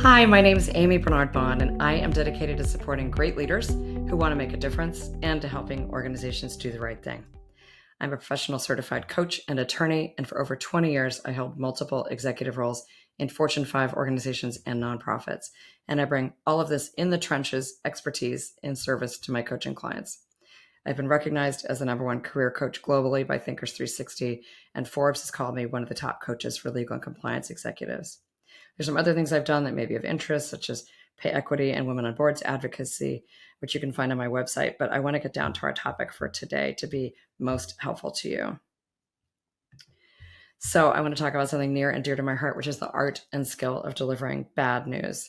Hi, my name is Amii Barnard-Bahn, and I am dedicated to supporting great leaders who want to make a difference and to helping organizations do the right thing. I'm a professional certified coach and attorney, and for over 20 years, I held multiple executive roles in Fortune 5 organizations and nonprofits. And I bring all of this in the trenches expertise in service to my coaching clients. I've been recognized as the #1 career coach globally by Thinkers 360, and Forbes has called me one of the top coaches for legal and compliance executives. There's some other things I've done that may be of interest, such as pay equity and women on boards advocacy, which you can find on my website. But I want to get down to our topic for today to be most helpful to you. So I want to talk about something near and dear to my heart, which is the art and skill of delivering bad news.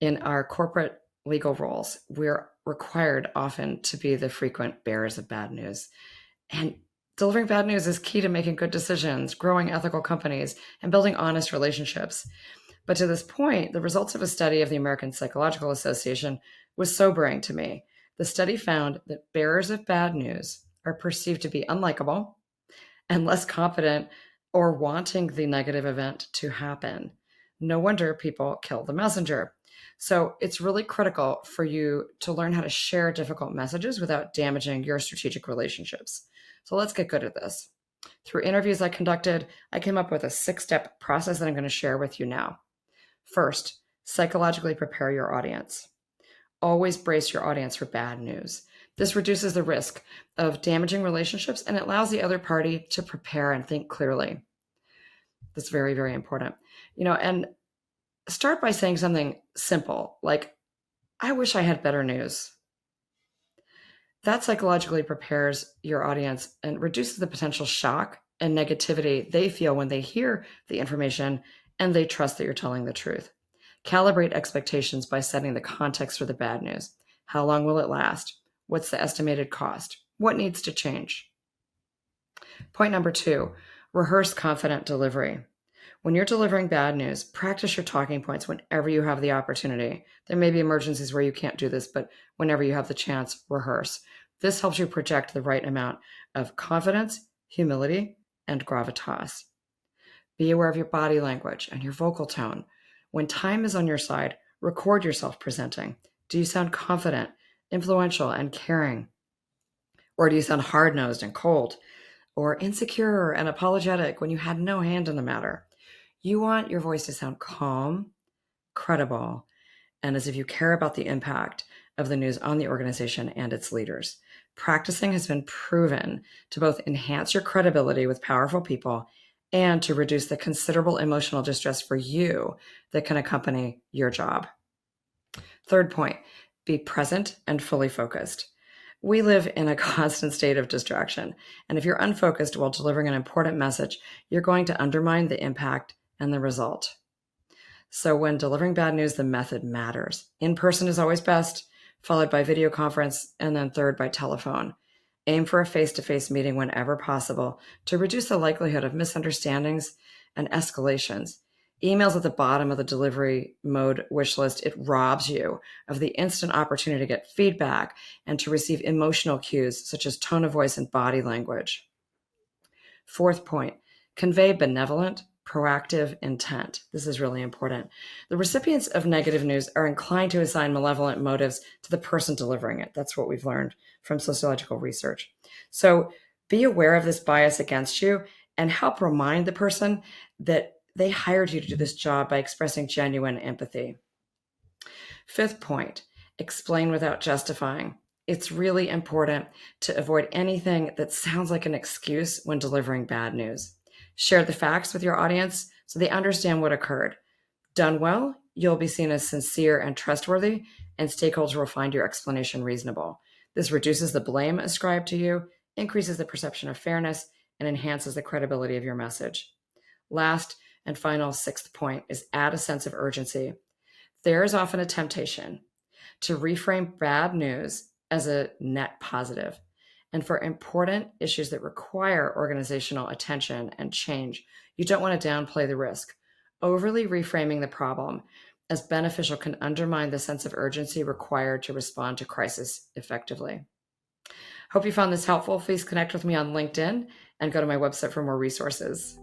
In our corporate legal roles, we're required often to be the frequent bearers of bad news. And delivering bad news is key to making good decisions, growing ethical companies, and building honest relationships. But to this point, the results of a study of the American Psychological Association was sobering to me. The study found that bearers of bad news are perceived to be unlikable and less confident or wanting the negative event to happen. No wonder people kill the messenger. So it's really critical for you to learn how to share difficult messages without damaging your strategic relationships. So let's get good at this. Through interviews I conducted, I came up with a 6-step process that I'm going to share with you now. First, psychologically prepare your audience. Always brace your audience for bad news. This reduces the risk of damaging relationships and it allows the other party to prepare and think clearly. That's very, very important. And start by saying something simple like, I wish I had better news. That psychologically prepares your audience and reduces the potential shock and negativity they feel when they hear the information and they trust that you're telling the truth. Calibrate expectations by setting the context for the bad news. How long will it last? What's the estimated cost? What needs to change? Point number 2, rehearse confident delivery. When you're delivering bad news, practice your talking points whenever you have the opportunity. There may be emergencies where you can't do this, but whenever you have the chance, rehearse. This helps you project the right amount of confidence, humility, and gravitas. Be aware of your body language and your vocal tone. When time is on your side, record yourself presenting. Do you sound confident, influential, and caring? Or do you sound hard-nosed and cold? Or insecure and apologetic when you had no hand in the matter? You want your voice to sound calm, credible, and as if you care about the impact of the news on the organization and its leaders. Practicing has been proven to both enhance your credibility with powerful people and to reduce the considerable emotional distress for you that can accompany your job. Third point, be present and fully focused. We live in a constant state of distraction, and if you're unfocused while delivering an important message, you're going to undermine the impact and the result. So when delivering bad news, the method matters. In person is always best, followed by video conference, and then third by telephone. Aim for a face-to-face meeting whenever possible to reduce the likelihood of misunderstandings and escalations. Emails at the bottom of the delivery mode wish list, it robs you of the instant opportunity to get feedback and to receive emotional cues such as tone of voice and body language. Fourth point, convey benevolent, proactive intent. This is really important. The recipients of negative news are inclined to assign malevolent motives to the person delivering it. That's what we've learned from sociological research. So be aware of this bias against you and help remind the person that they hired you to do this job by expressing genuine empathy. Fifth point, explain without justifying. It's really important to avoid anything that sounds like an excuse when delivering bad news. Share the facts with your audience so they understand what occurred. Done well, you'll be seen as sincere and trustworthy, and stakeholders will find your explanation reasonable. This reduces the blame ascribed to you, increases the perception of fairness, and enhances the credibility of your message. Last and final, sixth point is add a sense of urgency. There is often a temptation to reframe bad news as a net positive. And for important issues that require organizational attention and change, you don't want to downplay the risk. Overly reframing the problem as beneficial can undermine the sense of urgency required to respond to crisis effectively. Hope you found this helpful. Please connect with me on LinkedIn and go to my website for more resources.